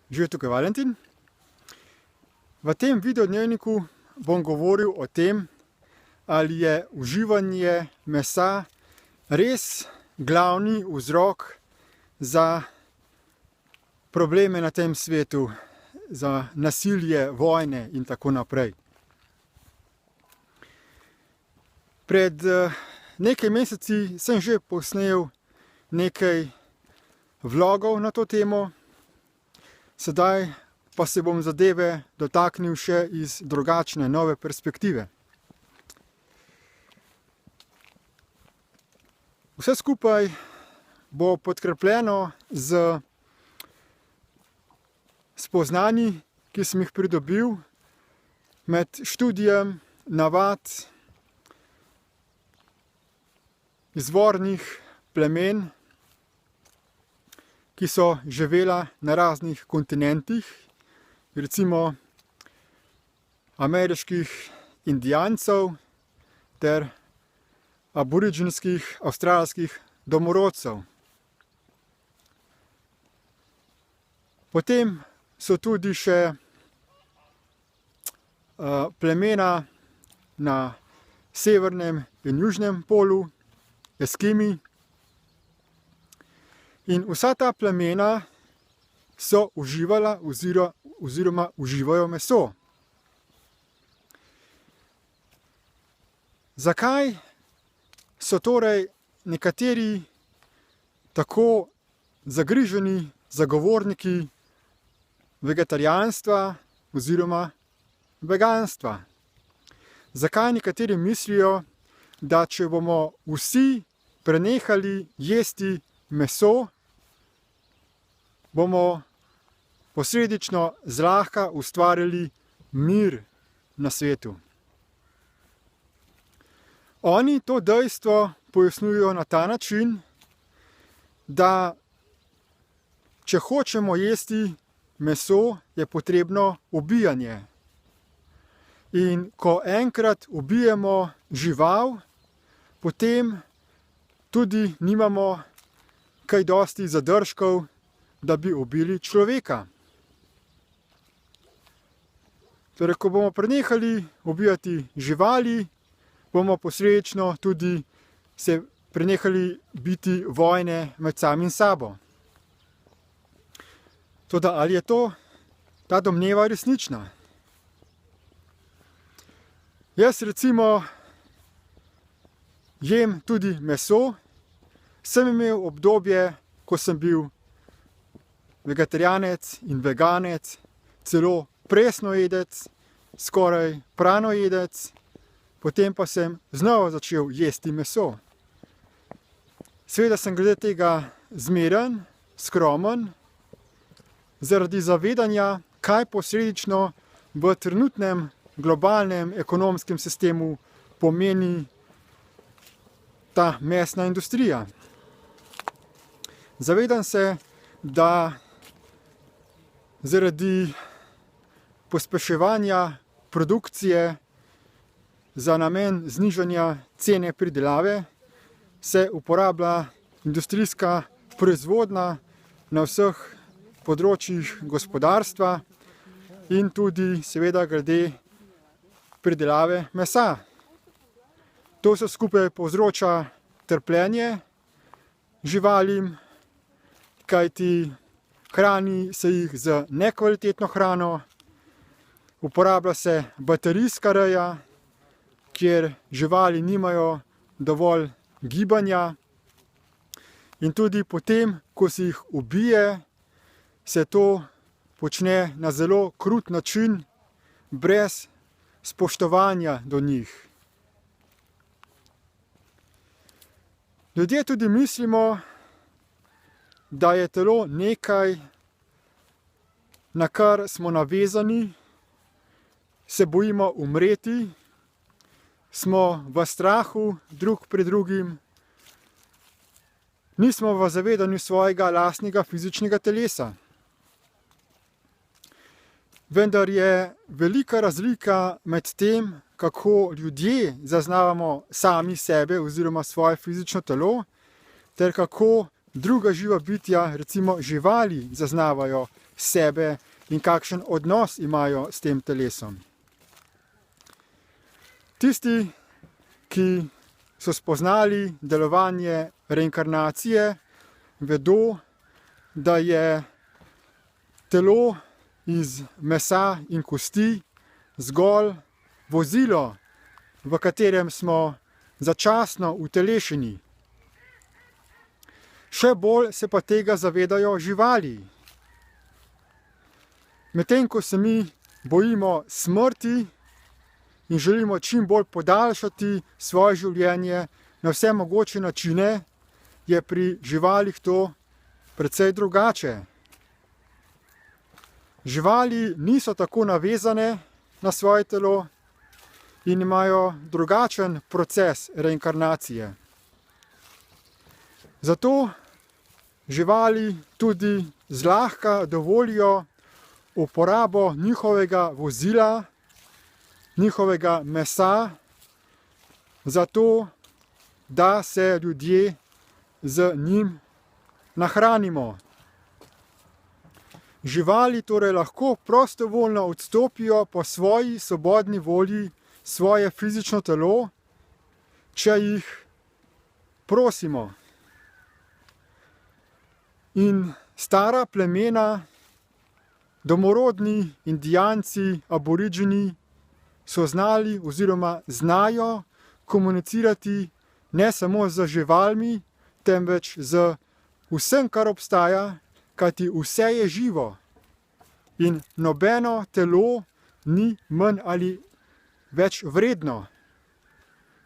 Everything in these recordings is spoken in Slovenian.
Živijo tukaj Valentin. V tem videodnevniku bom govoril o tem, ali je uživanje mesa res glavni vzrok za probleme na tem svetu, za nasilje, vojne in tako naprej. Pred nekaj meseci sem že posnel nekaj vlogov na to temo, sedaj pa se bom zadeve dotaknil še iz drugačne, nove perspektive. Vse skupaj bo podkrepljeno z spoznanji, ki sem jih pridobil med študijem navad izvornih plemen, ki so živela na raznih kontinentih, recimo ameriških indijancev ter aboriginskih avstralskih domorodcev. Potem so tudi še plemena na severnem in južnem polu, Eskimi. In vsa ta plemena so uživala oziroma uživajo meso. Zakaj so torej nekateri tako zagriženi zagovorniki vegetarijanstva oziroma veganstva? Zakaj nekateri mislijo, da če bomo vsi prenehali jesti meso, bomo posledično zlahka ustvarili mir na svetu? Oni to dejstvo pojasnjujejo na ta način, da če hočemo jesti meso, je potrebno ubijanje. In ko enkrat ubijemo žival, potem tudi nimamo kaj dosti zadržkov, da bi ubili človeka. Torej, ko bomo prenehali ubijati živali, bomo posledično tudi se prenehali biti vojne med samim sabo. Toda ali je ta domneva resnična? Jaz recimo jem tudi meso. Sem imel obdobje, ko sem bil vegetarijanec in veganec, celo presnojedec, skoraj pranojedec, potem pa sem znova začel jesti meso. Seveda sem glede tega zmeren, skromen, zaradi zavedanja, kaj posledično v trenutnem globalnem ekonomskem sistemu pomeni ta mesna industrija. Zavedam se, da zaradi pospeševanja produkcije za namen znižanja cene pridelave se uporablja industrijska proizvodnja na vseh področjih gospodarstva in tudi seveda glede pridelave mesa. To vse skupaj povzroča trpljenje živalim, kajti hrani se jih z nekvalitetno hrano, uporablja se baterijska reja, kjer živali nimajo dovolj gibanja, in tudi potem, ko se jih ubije, se to počne na zelo krut način, brez spoštovanja do njih. Ljudje tudi mislimo, da je telo nekaj, na kar smo navezani, se bojimo umreti, smo v strahu drug pred drugim, nismo v zavedanju svojega lastnega fizičnega telesa. Vendar je velika razlika med tem, kako ljudje zaznavamo sami sebe oziroma svoje fizično telo, ter kako druga živa bitja, recimo živali, zaznavajo sebe in kakšen odnos imajo s tem telesom. Tisti, ki so spoznali delovanje reinkarnacije, vedo, da je telo iz mesa in kosti zgolj vozilo, v katerem smo začasno utelešeni. Še bolj se pa tega zavedajo živali. Medtem ko se mi bojimo smrti in želimo čim bolj podaljšati svoje življenje na vse mogoče načine, je pri živalih to precej drugače. Živali niso tako navezane na svoje telo in imajo drugačen proces reinkarnacije. Zato živali tudi zlahka dovolijo uporabo njihovega vozila, njihovega mesa, zato da se ljudje z njim nahranimo. Živali torej lahko prostovoljno odstopijo po svoji svobodni volji svoje fizično telo, če jih prosimo. In stara plemena, domorodni Indijanci, aboriđeni, so znali oziroma znajo komunicirati ne samo z živalmi, temveč z vsem, kar obstaja, kajti vse je živo. In nobeno telo ni manj ali več vredno.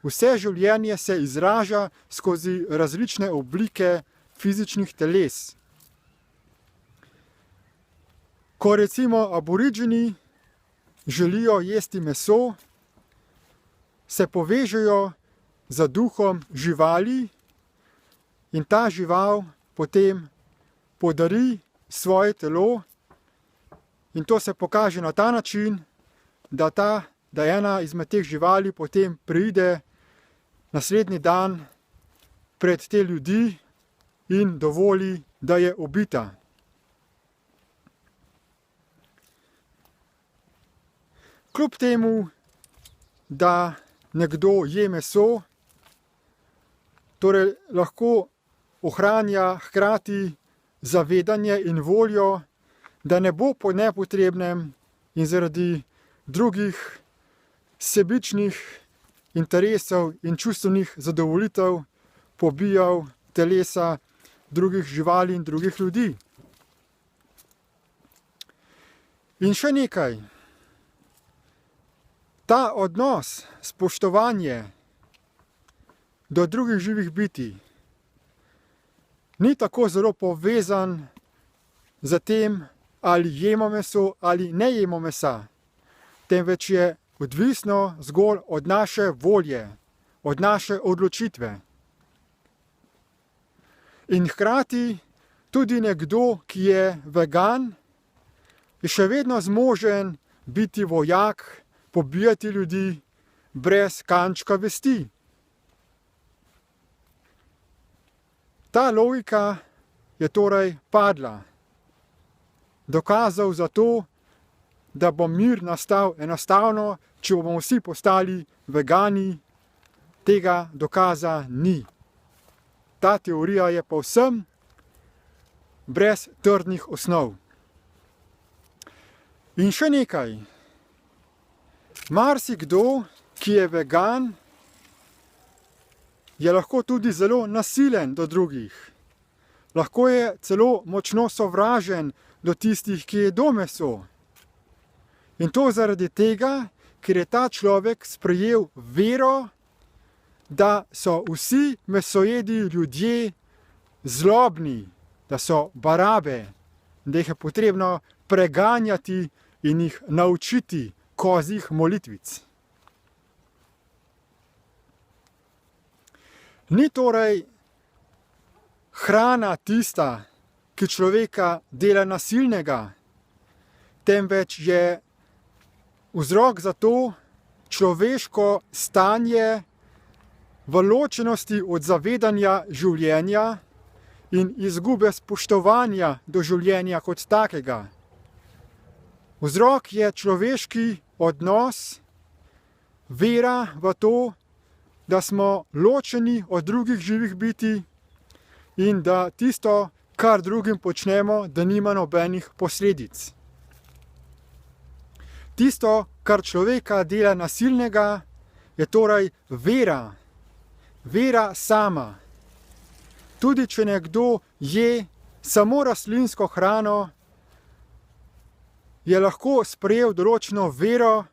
Vse življenje se izraža skozi različne oblike fizičnih teles. Ko recimo aboriđeni želijo jesti meso, se povežejo z duhom živali in ta žival potem podari svoje telo in to se pokaže na ta način, da ena izmed teh živali potem pride naslednji dan pred te ljudi in dovoli, da je ubita. Kljub temu, da nekdo je meso, torej lahko ohranja hkrati zavedanje in voljo, da ne bo po nepotrebnem in zaradi drugih sebičnih interesov in čustvenih zadovoljitev pobijal telesa drugih živali in drugih ljudi. In še nekaj. Ta odnos, spoštovanje do drugih živih bitij ni tako zelo povezan z tem, ali jemo meso ali ne jemo mesa, temveč je odvisno zgolj od naše volje, od naše odločitve. In hkrati tudi nekdo, ki je vegan, je še vedno zmožen biti vojak, pobijati ljudi brez kančka vesti. Ta logika je torej padla. Dokazal za to, da bo mir nastal enostavno, če bomo vsi postali vegani, tega dokaza ni. Ta teorija je povsem brez trdnih osnov. In še nekaj. Marsikdo, ki je vegan, je lahko tudi zelo nasilen do drugih. Lahko je celo močno sovražen do tistih, ki jedo meso. In to zaradi tega, ker je ta človek sprejel vero, da so vsi mesojedi ljudje zlobni, da so barabe, da jih je potrebno preganjati in jih naučiti kozjih molitvic. Ni torej hrana tista, ki človeka dela nasilnega, temveč je vzrok za to človeško stanje v ločenosti od zavedanja življenja in izgube spoštovanja do življenja kot takega. Vzrok je človeški odnos, vera v to, da smo ločeni od drugih živih bitij in da tisto, kar drugim počnemo, da nima nobenih posledic. Tisto, kar človeka dela nasilnega, je torej vera. Vera sama. Tudi če nekdo je samo rastlinsko hrano, je lahko sprejel določeno vero,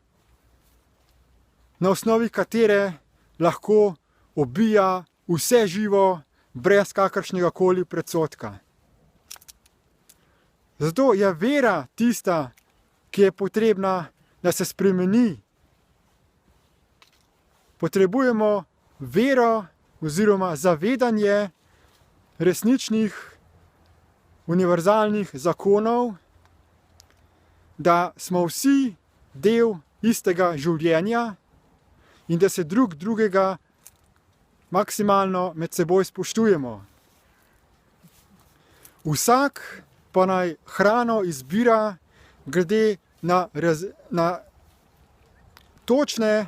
na osnovi katere lahko ubija vse živo brez kakršnega koli predsodka. Zato je vera tista, ki je potrebna, da se spremeni. Potrebujemo vero oziroma zavedanje resničnih univerzalnih zakonov, da smo vsi del istega življenja in da se drug drugega maksimalno med seboj spoštujemo. Vsak pa naj hrano izbira glede na točne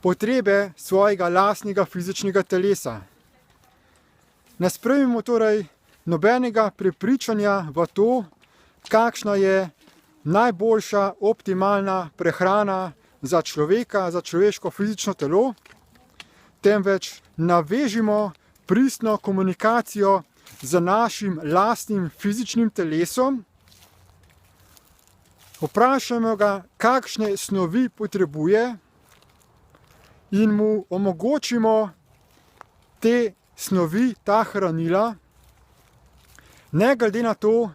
potrebe svojega lastnega fizičnega telesa. Ne sprejmimo torej nobenega prepričanja v to, kakšna je najboljša optimalna prehrana za človeka, za človeško fizično telo, temveč navežimo pristno komunikacijo z našim lastnim fizičnim telesom, vprašamo ga, kakšne snovi potrebuje in mu omogočimo te snovi, ta hranila, ne glede na to,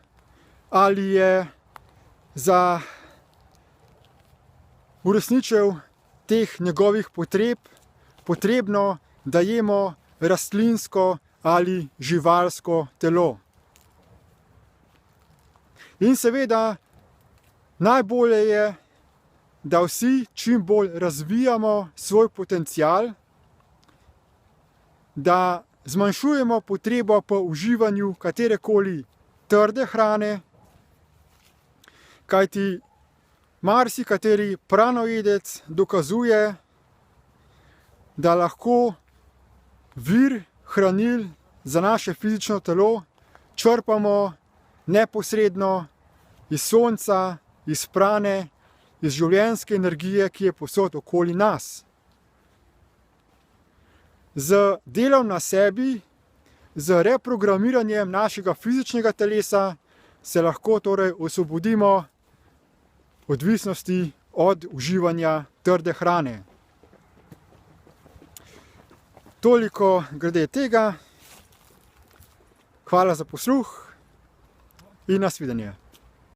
ali je za uresničitev teh njegovih potreb potrebno, da jemo rastlinsko ali živalsko telo. In seveda, najbolje je, da vsi čim bolj razvijamo svoj potencial, da zmanjšujemo potrebo po uživanju katerekoli trde hrane, kajti marsikateri pranojedec dokazuje, da lahko vir hranil za naše fizično telo črpamo neposredno iz sonca, iz prane, iz življenjske energije, ki je povsod okoli nas. Z delom na sebi, z reprogramiranjem našega fizičnega telesa se lahko torej osvobodimo odvisnosti od uživanja trde hrane. Toliko glede tega. Hvala za posluh in nasvidenje.